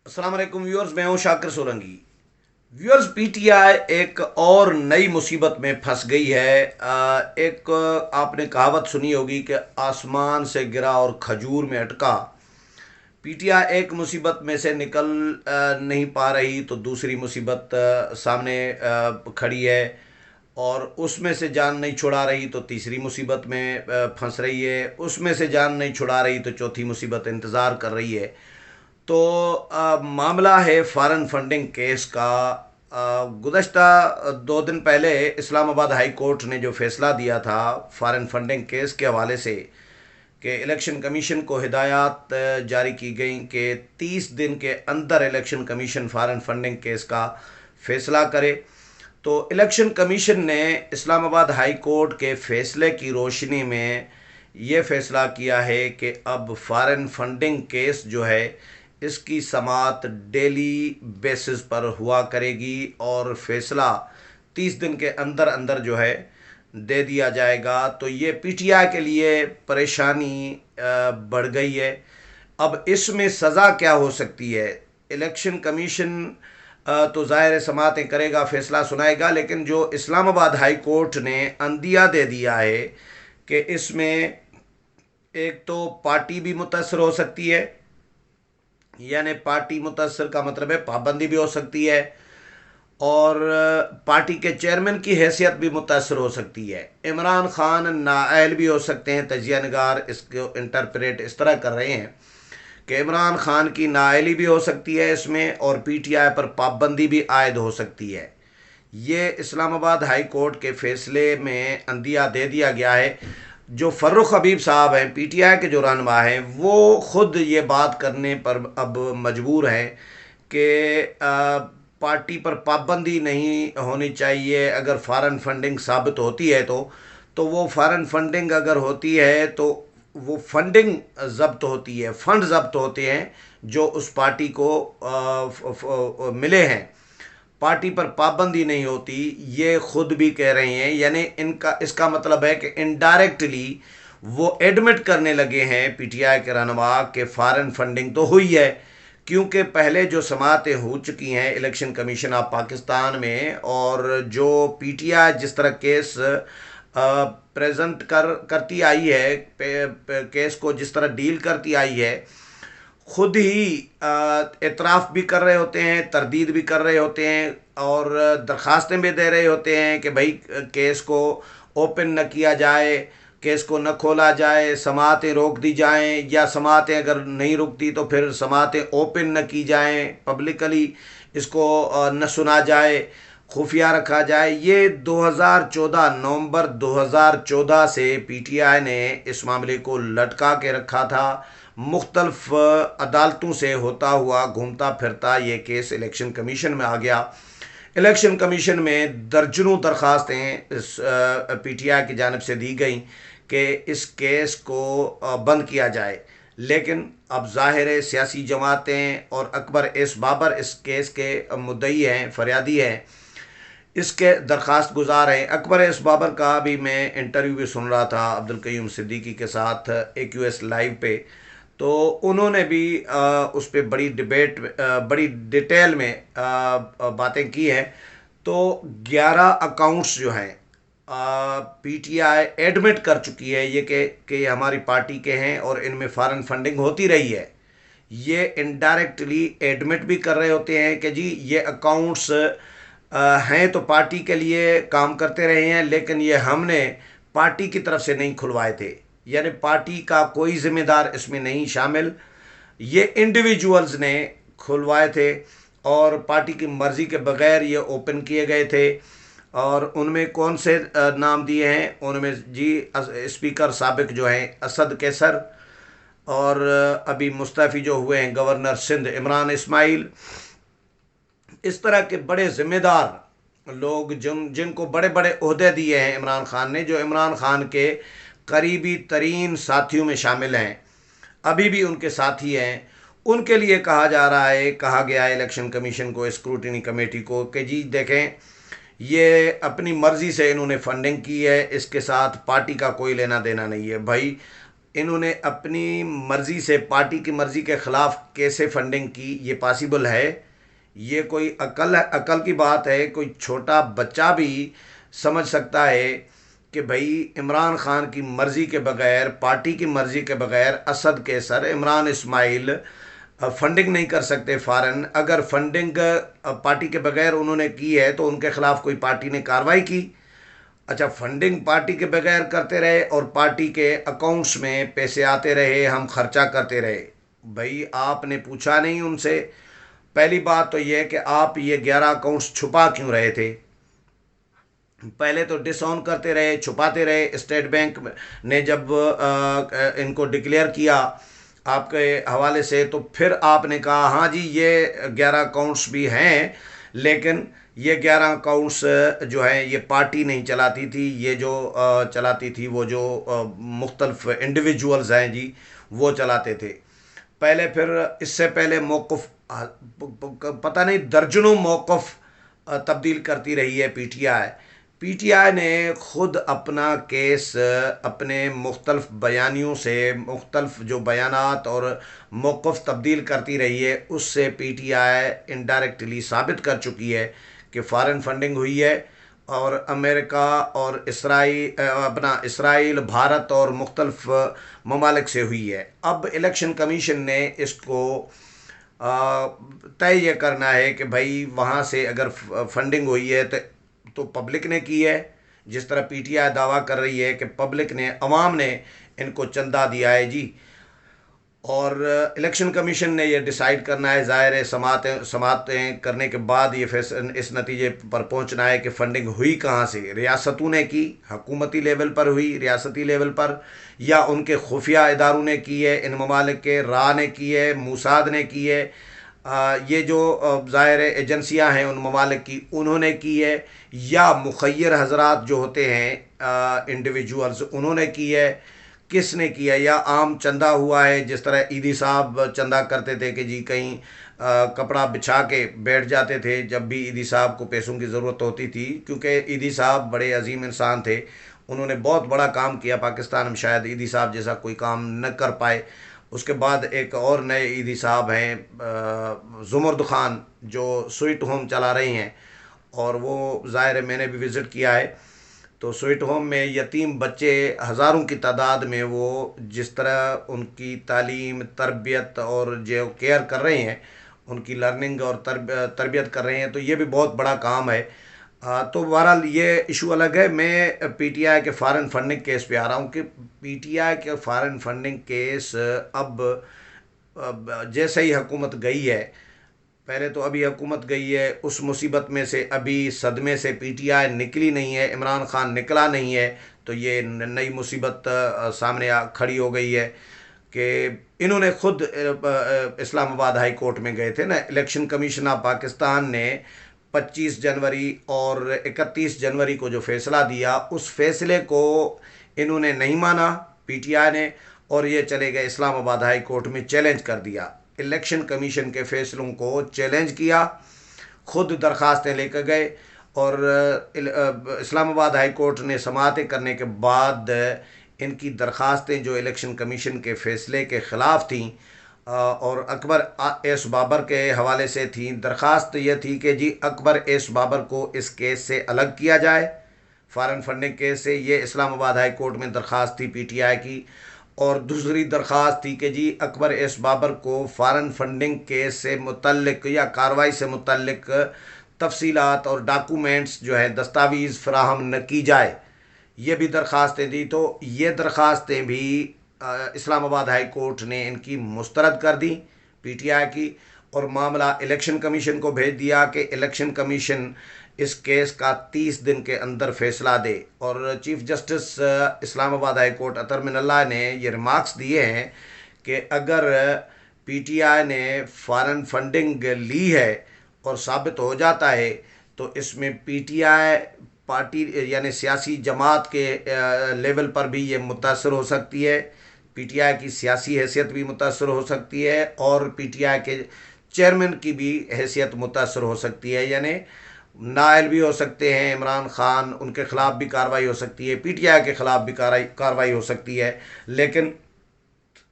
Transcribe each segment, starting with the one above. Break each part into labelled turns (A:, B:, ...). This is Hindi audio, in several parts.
A: अस्सलाम वालेकुम व्यूअर्स, मैं हूं शाकिर सोलंकी। व्यूअर्स, पीटीआई एक और नई मुसीबत में फंस गई है। एक आपने कहावत सुनी होगी कि आसमान से गिरा और खजूर में अटका। पीटीआई एक मुसीबत में से निकल नहीं पा रही तो दूसरी मुसीबत सामने खड़ी है, और उसमें से जान नहीं छुड़ा रही तो तीसरी मुसीबत में फंस रही है, उसमें से जान नहीं छुड़ा रही तो चौथी मुसीबत इंतज़ार कर रही है। तो मामला है फॉरेन फंडिंग केस का। गुज़श्ता 2 दिन पहले इस्लामाबाद हाई कोर्ट ने जो फैसला दिया था फॉरेन फंडिंग केस के हवाले से, कि इलेक्शन कमीशन को हिदायत जारी की गई कि 30 दिन के अंदर election commission foreign funding case का फैसला करे। तो इलेक्शन कमीशन ने इस्लामाबाद हाई कोर्ट के फैसले की रोशनी में ये फैसला किया है कि अब फॉरेन फंडिंग केस जो है इसकी समाअत डेली बेसिस पर हुआ करेगी, और फैसला 30 दिन के अंदर अंदर जो है दे दिया जाएगा। तो ये पीटीआई के लिए परेशानी बढ़ गई है। अब इसमें सज़ा क्या हो सकती है? इलेक्शन कमीशन तो ज़ाहिर है समाअतें करेगा, फैसला सुनाएगा, लेकिन जो इस्लामाबाद हाई कोर्ट ने अंदिया दे दिया है कि इसमें एक तो पार्टी भी मुतासर हो सकती है, यानी पार्टी मुतासर का मतलब है पाबंदी भी हो सकती है, और पार्टी के चेयरमैन की हैसियत भी मुतासर हो सकती है। इमरान खान नाअहल भी हो सकते हैं। तजिया नगार इसको इंटरप्रेट इस तरह कर रहे हैं कि इमरान खान की नाअहली भी हो सकती है इसमें, और पीटीआई पर पाबंदी भी आयद हो सकती है। ये इस्लामाबाद हाई कोर्ट के फैसले में अंदिया दे दिया गया है। जो फ़र्रुख हबीब साहब हैं, पीटीआई के जो रहनुमा हैं, वो ख़ुद ये बात करने पर अब मजबूर हैं कि पार्टी पर पाबंदी नहीं होनी चाहिए। अगर फॉरेन फंडिंग साबित होती है तो वो फॉरेन फंडिंग अगर होती है तो वो फंडिंग ज़ब्त होती है, फंड ज़ब्त होते हैं जो उस पार्टी को मिले हैं। पार्टी पर पाबंदी नहीं होती, ये खुद भी कह रहे हैं। यानी इनका इसका मतलब है कि इनडायरेक्टली वो एडमिट करने लगे हैं पीटीआई के रहनुमा के फॉरेन फंडिंग तो हुई है, क्योंकि पहले जो समाअतें हो चुकी हैं इलेक्शन कमीशन ऑफ पाकिस्तान में, और जो पीटीआई जिस तरह केस प्रेजेंट करती आई है, केस को जिस तरह डील करती आई है, खुद ही एतराफ़ भी कर रहे होते हैं, तरदीद भी कर रहे होते हैं, और दरख्वास्तें भी दे रहे होते हैं कि भाई केस को ओपन न किया जाए, केस को न खोला जाए, समाअतें रोक दी जाएं, या समाअतें अगर नहीं रुकती तो फिर समाअतें ओपन न की जाएं, पब्लिकली इसको न सुना जाए, खुफिया रखा जाए। ये 2014 नवंबर 2014 से पीटीआई ने इस मामले को लटका के रखा था। मुख्तलिफ अदालतों से होता हुआ घूमता फिरता ये केस इलेक्शन कमीशन में आ गया। इलेक्शन कमीशन में दर्जनों दरख्वास्तें इस पीटीआई की जानिब से दी गई कि इस केस को बंद किया जाए, लेकिन अब ज़ाहिर है सियासी जमातें और अकबर एस बाबर इस केस के मुद्दई हैं, फरियादी हैं, इसके दरख्वास्त गुजार हैं। अकबर एस बाबर का भी मैं इंटरव्यू भी सुन रहा था अब्दुल कयूम सिद्दीकी के साथ AQS लाइव पे, तो उन्होंने भी उस पर बड़ी डिबेट, बड़ी डिटेल में बातें की हैं। तो 11 अकाउंट्स जो हैं पीटीआई एडमिट कर चुकी है ये कि हमारी पार्टी के हैं और इनमें फॉरेन फंडिंग होती रही है। ये इनडायरेक्टली एडमिट भी कर रहे होते हैं कि जी ये अकाउंट्स हैं तो पार्टी के लिए काम करते रहे हैं, लेकिन ये हमने पार्टी की तरफ से नहीं खुलवाए थे, यानी पार्टी का कोई ज़िम्मेदार इसमें नहीं शामिल, ये इंडिविजुअल्स ने खुलवाए थे और पार्टी की मर्ज़ी के बगैर ये ओपन किए गए थे। और उनमें कौन से नाम दिए हैं? उनमें जी स्पीकर साबिक जो हैं असद कैसर, और अभी मुस्तफ़ी जो हुए हैं गवर्नर सिंध इमरान इस्माइल, इस तरह के बड़े ज़िम्मेदार लोग जिनको बड़े बड़े ओहदे दिए हैं इमरान खान ने, जो इमरान खान के करीबी तरीन साथियों में शामिल हैं, अभी भी उनके साथी हैं, उनके लिए कहा जा रहा है, कहा गया है इलेक्शन कमीशन को, स्क्रूटिनी कमेटी को, कि जी देखें ये अपनी मर्ज़ी से इन्होंने फंडिंग की है, इसके साथ पार्टी का कोई लेना देना नहीं है। भाई इन्होंने अपनी मर्ज़ी से, पार्टी की मर्ज़ी के ख़िलाफ़ कैसे फंडिंग की, ये पॉसिबल है? ये कोई अकल की बात है? कोई छोटा बच्चा भी समझ सकता है कि भाई इमरान खान की मर्ज़ी के बग़ैर, पार्टी की मर्ज़ी के बग़ैर असद के सर इमरान इस्माइल फंडिंग नहीं कर सकते फ़ॉरेन। अगर फंडिंग पार्टी के बग़ैर उन्होंने की है तो उनके ख़िलाफ़ कोई पार्टी ने कार्रवाई की? अच्छा, फंडिंग पार्टी के बगैर करते रहे और पार्टी के अकाउंट्स में पैसे आते रहे, हम खर्चा करते रहे। भाई आपने पूछा नहीं उनसे। पहली बात तो यह है कि आप ये 11 अकाउंट्स छुपा क्यों रहे थे? पहले तो डिसऑन करते रहे, छुपाते रहे। स्टेट बैंक ने जब इनको डिक्लेयर किया आपके हवाले से, तो फिर आपने कहा हाँ जी ये 11 अकाउंट्स भी हैं, लेकिन ये 11 अकाउंट्स जो हैं ये पार्टी नहीं चलाती थी, ये जो चलाती थी वो जो मुख्तलिफ इंडिविजुअल्स हैं जी, वो चलाते थे पहले। फिर इससे पहले मौक़िफ़ पता नहीं दर्जनों मौक़िफ़ तब्दील करती रही है पीटीआई। पीटीआई ने ख़ुद अपना केस अपने मुख्तलिफ बयानियों से, मुख्तलिफ जो बयानात और मौक़िफ़ तब्दील करती रही है, उससे पीटीआई इनडायरेक्टली साबित कर चुकी है कि फ़ॉरेन फंडिंग हुई है और अमेरिका और इसराइल, भारत और मुख्तलिफ ममालिक से हुई है। अब इलेक्शन कमीशन ने इसको तय ये करना है कि भाई वहाँ से अगर फंडिंग हुई है तो पब्लिक ने की है, जिस तरह पीटीआई दावा कर रही है कि पब्लिक ने, अवाम ने इनको चंदा दिया है जी। और इलेक्शन कमीशन ने ये डिसाइड करना है, ज़ाहिर है समातें करने के बाद ये इस नतीजे पर पहुंचना है कि फ़ंडिंग हुई कहाँ से। रियासतों ने की, हुकूमती लेवल पर हुई, रियासती लेवल पर, या उनके खुफिया इदारों ने की है, इन ममालिक के रा ने की है, मूसाद ने की है, ये जो ज़ाहिर एजेंसियाँ हैं उन ममालिक की, उन्होंने की है, या मुखय्यर हजरात जो होते हैं इंडिविजुअल्स, उन्होंने की है, किसने किया, या आम चंदा हुआ है? जिस तरह ईदी साहब चंदा करते थे कि जी कहीं कपड़ा बिछा के बैठ जाते थे जब भी ईदी साहब को पैसों की ज़रूरत होती थी, क्योंकि ईदी साहब बड़े अजीम इंसान थे, उन्होंने बहुत बड़ा काम किया पाकिस्तान में, शायद ईदी साहब जैसा कोई काम न कर पाए। उसके बाद एक और नए ईदी साहब हैं जुमर्द खान, जो स्वीट होम चला रही हैं, और वो ज़ाहिर है मैंने भी विज़िट किया है। तो स्वीट होम में यतीम बच्चे हज़ारों की तादाद में, वो जिस तरह उनकी तालीम, तरबियत और जो केयर कर रहे हैं, उनकी लर्निंग और तरबियत कर रहे हैं, तो ये भी बहुत बड़ा काम है। तो बहरहाल ये इशू अलग है। मैं पीटीआई के फ़ॉरेन फंडिंग केस पे आ रहा हूँ कि पीटीआई के फ़ॉरेन फंडिंग केस अब जैसे ही हुकूमत गई है, पहले तो अभी हुकूमत गई है, उस मुसीबत में से, अभी सदमे से पीटीआई निकली नहीं है, इमरान खान निकला नहीं है, तो ये नई मुसीबत सामने खड़ी हो गई है कि इन्होंने खुद इस्लामाबाद हाई कोर्ट में गए थे ना। इलेक्शन कमीशन ऑफ पाकिस्तान ने 25 जनवरी और 31 जनवरी को जो फैसला दिया, उस फैसले को इन्होंने नहीं माना पीटीआई ने, और ये चले गए इस्लामाबाद हाई कोर्ट में, चैलेंज कर दिया, इलेक्शन कमीशन के फैसलों को चैलेंज किया, खुद दरख्वास्तें लेकर गए, और इस्लामाबाद हाई कोर्ट ने समाअतें करने के बाद इनकी दरख्वास्तें जो इलेक्शन कमीशन के फ़ैसले के ख़िलाफ़ थीं और अकबर एस बाबर के हवाले से थी, दरख्वास्त ये थी कि जी अकबर एस बाबर को इस केस से अलग किया जाए, फ़ॉरेन फंडिंग केस से। ये इस्लामाबाद हाई कोर्ट में दरख्वास्त थी पीटीआई की। और दूसरी दरख्वास्त थी कि जी अकबर एस बाबर को फ़ॉरेन फंडिंग केस से मुतल्लिक या कार्रवाई से मुतल्लिक तफसीलात और डॉक्यूमेंट्स जो है, दस्तावेज़ फ़राहम न की जाए। ये भी दरख्वास्तें दी, तो ये दरख्वास्तें भी इस्लामाबाद हाई कोर्ट ने इनकी मुस्तरद कर दी पीटीआई की, और मामला इलेक्शन कमीशन को भेज दिया कि इलेक्शन कमीशन इस केस का 30 दिन के अंदर फैसला दे। और chief justice Islamabad high court Athar Minallah ने ये रिमार्क्स दिए हैं कि अगर पीटीआई ने फ़ॉरेन फंडिंग ली है और साबित हो जाता है, तो इसमें पीटीआई पार्टी यानी सियासी जमात के लेवल पर भी ये मुतासर हो सकती है, पीटीआई की सियासी हैसियत भी मुतासर हो सकती है, और पीटीआई के चेयरमैन की भी हैसियत मुतासर हो सकती है, यानी नाअहल भी हो सकते हैं इमरान खान, उनके ख़िलाफ़ भी कार्रवाई हो सकती है, पीटीआई के ख़िलाफ़ भी कार्रवाई हो सकती है। लेकिन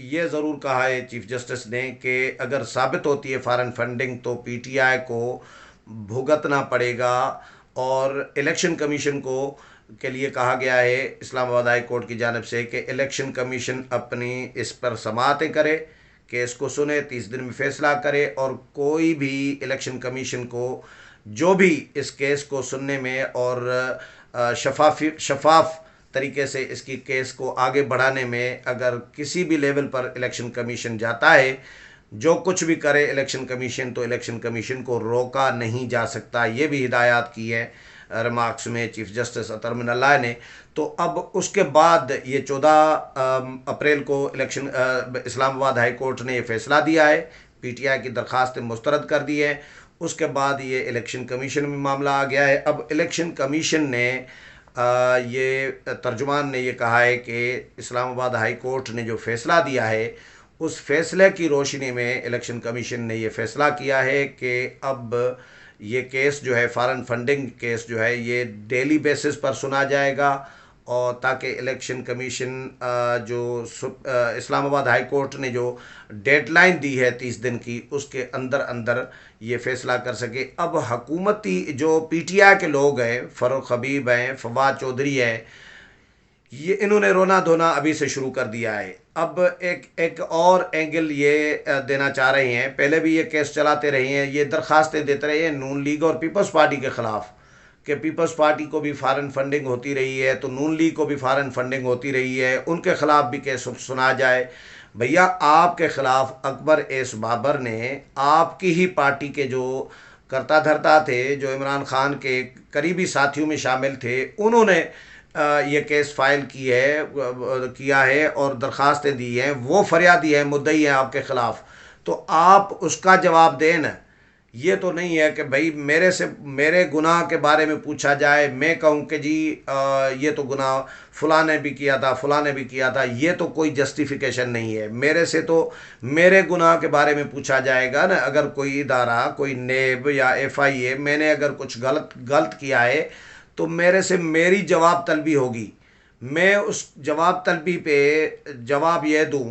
A: ये ज़रूर कहा है चीफ जस्टिस ने कि अगर साबित होती है फॉरेन फंडिंग तो पीटीआई को भुगतना पड़ेगा। और इलेक्शन कमीशन को के लिए कहा गया है इस्लामाबाद हाई कोर्ट की जानिब से कि इलेक्शन कमीशन अपनी इस पर समाअतें करे, केस को सुने, 30 दिन में फैसला करे, और कोई भी इलेक्शन कमीशन को जो भी इस केस को सुनने में और शफाफ तरीके से इसकी केस को आगे बढ़ाने में अगर किसी भी लेवल पर इलेक्शन कमीशन जाता है, जो कुछ भी करे इलेक्शन कमीशन, तो इलेक्शन कमीशन को रोका नहीं जा सकता। ये भी हिदायत की है रिमार्क्स में चीफ जस्टिस अतर मिनल्लाह ने। तो अब उसके बाद ये 14 अप्रैल को इस्लामाबाद हाई कोर्ट ने ये फैसला दिया है, पीटीआई की दरख्वास्तें मुस्तरद कर दी है। उसके बाद ये इलेक्शन कमीशन में मामला आ गया है। अब इलेक्शन कमीशन ने ये तर्जुमान ने ये कहा है कि इस्लामाबाद हाई कोर्ट ने जो फ़ैसला दिया है उस फैसले की रोशनी में इलेक्शन कमीशन ने ये फ़ैसला किया है कि अब ये केस जो है फॉरेन फंडिंग केस जो है ये डेली बेसिस पर सुना जाएगा, और ताकि election commission Islamabad high court ने जो डेडलाइन दी है 30 दिन की, उसके अंदर अंदर ये फैसला कर सके। अब हकूमती जो पीटीआई के लोग हैं, फ़ारूक हबीब हैं, फवाद चौधरी हैं, ये इन्होंने रोना धोना अभी से शुरू कर दिया है। अब एक और एंगल ये देना चाह रहे हैं, पहले भी ये केस चलाते रहे हैं, ये दरख्वास्तें देते रहे हैं नून लीग और पीपल्स पार्टी के ख़िलाफ़ कि पीपल्स पार्टी को भी फॉरेन फंडिंग होती रही है, तो नून लीग को भी फॉरेन फंडिंग होती रही है, उनके ख़िलाफ़ भी केस सुना जाए। भैया, आपके ख़िलाफ़ अकबर एस बाबर ने आपकी ही पार्टी के जो करता धरता थे, जो इमरान खान के करीबी साथियों में शामिल थे, उन्होंने ये केस फाइल किया है और दरख्वास्तें दी हैं, वो फरियादी है, मुद्दई है आपके ख़िलाफ़। तो आप उसका जवाब दें ना। ये तो नहीं है कि भाई मेरे गुनाह के बारे में पूछा जाए, मैं कहूँ कि जी ये तो गुनाह फ़लाँ ने भी किया था, फ़लाँ ने भी किया था। ये तो कोई जस्टिफिकेशन नहीं है। मेरे से तो मेरे गुनाह के बारे में पूछा जाएगा ना। अगर कोई इदारा, कोई नेब या एफआईए, मैंने अगर कुछ गलत किया है तो मेरे से मेरी जवाब तलबी होगी। मैं उस जवाब तलबी पे जवाब ये दूं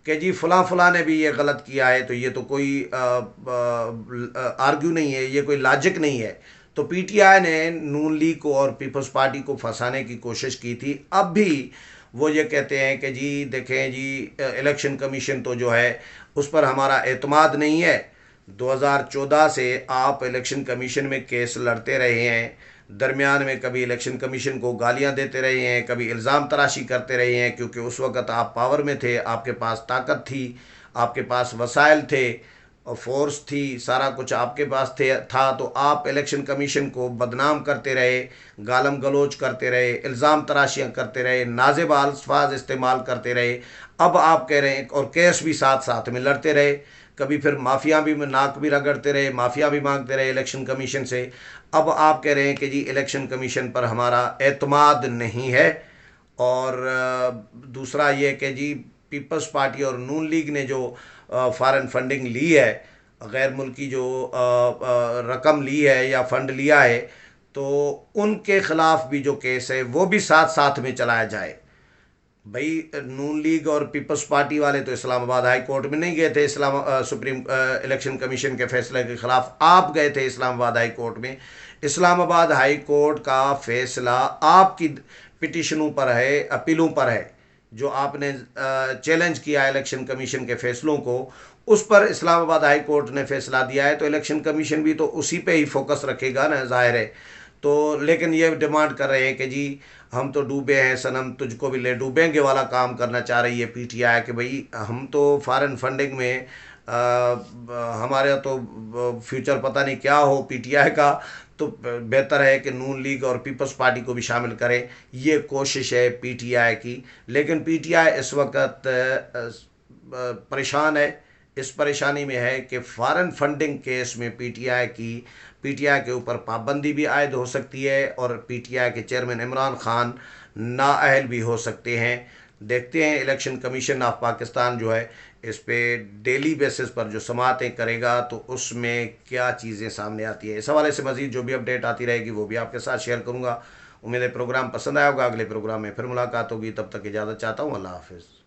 A: कि जी फ़लाँ ने भी ये गलत किया है, तो ये तो कोई आर्ग्यू नहीं है, ये कोई लॉजिक नहीं है। तो पीटीआई ने नून लीग को और पीपल्स पार्टी को फंसाने की कोशिश की थी। अब भी वो ये कहते हैं कि जी देखें जी, इलेक्शन कमीशन तो जो है उस पर हमारा एतमाद नहीं है। 2014 से आप इलेक्शन कमीशन में केस लड़ते रहे हैं, दरमियान में कभी इलेक्शन कमीशन को गालियां देते रहे हैं, कभी इल्ज़ाम तराशी करते रहे हैं, क्योंकि उस वक़्त आप पावर में थे, आपके पास ताकत थी, आपके पास वसाइल थे और फोर्स थी, सारा कुछ आपके पास था। तो आप इलेक्शन कमीशन को बदनाम करते रहे, गालम गलोच करते रहे, इल्ज़ाम तराशियाँ करते रहे, नाज़िब अल्फाज इस्तेमाल करते रहे। अब आप कह रहे हैं, और केस भी साथ साथ में लड़ते रहे, कभी फिर माफिया भी नाक भी रगड़ते रहे, माफिया भी मांगते रहे इलेक्शन कमीशन से। अब आप कह रहे हैं कि जी इलेक्शन कमीशन पर हमारा एतमाद नहीं है। और दूसरा ये कि जी पीपल्स पार्टी और नून लीग ने जो फॉरेन फंडिंग ली है, गैर मुल्की जो रकम ली है या फ़ंड लिया है, तो उनके ख़िलाफ़ भी जो केस है वो भी साथ साथ में चलाया जाए। भाई, नून लीग और पीपल्स पार्टी वाले तो इस्लामाबाद हाई कोर्ट में नहीं गए थे सुप्रीम इलेक्शन कमीशन के फैसले के ख़िलाफ़, आप गए थे इस्लामाबाद हाई कोर्ट में। इस्लामाबाद हाई कोर्ट का फैसला आपकी पिटिशनों पर है, अपीलों पर है, जो आपने चैलेंज किया इलेक्शन कमीशन के फ़ैसलों को, उस पर इस्लामाबाद हाई कोर्ट ने फैसला दिया है। तो इलेक्शन कमीशन भी तो उसी पे ही फोकस रखेगा ना, ज़ाहिर है। तो लेकिन ये डिमांड कर रहे हैं कि जी हम तो डूबे हैं सनम, तुझको भी ले डूबेंगे वाला काम करना चाह रही है पीटीआई कि भाई हम तो फॉरेन फंडिंग में हमारे तो फ्यूचर पता नहीं क्या हो पीटीआई का, तो बेहतर है कि नून लीग और पीपल्स पार्टी को भी शामिल करें। ये कोशिश है पीटीआई की। लेकिन पीटीआई इस वक्त परेशान है। इस परेशानी में है कि फॉरेन फंडिंग केस में पीटीआई के ऊपर पाबंदी भी आयद हो सकती है और पीटीआई के चेयरमैन इमरान खान नाअहल भी हो सकते हैं। देखते हैं इलेक्शन कमीशन ऑफ पाकिस्तान जो है इस पे डेली बेसिस पर जो समातें करेगा तो उसमें क्या चीज़ें सामने आती है। इस हवाले से मज़ीद जो भी अपडेट आती रहेगी वो भी आपके साथ शेयर करूँगा। उम्मीद है प्रोग्राम पसंद आया होगा। अगले प्रोग्राम में फिर मुलाकात होगी, तब तक इजाज़त चाहता हूँ। अल्लाह हाफ़िज़।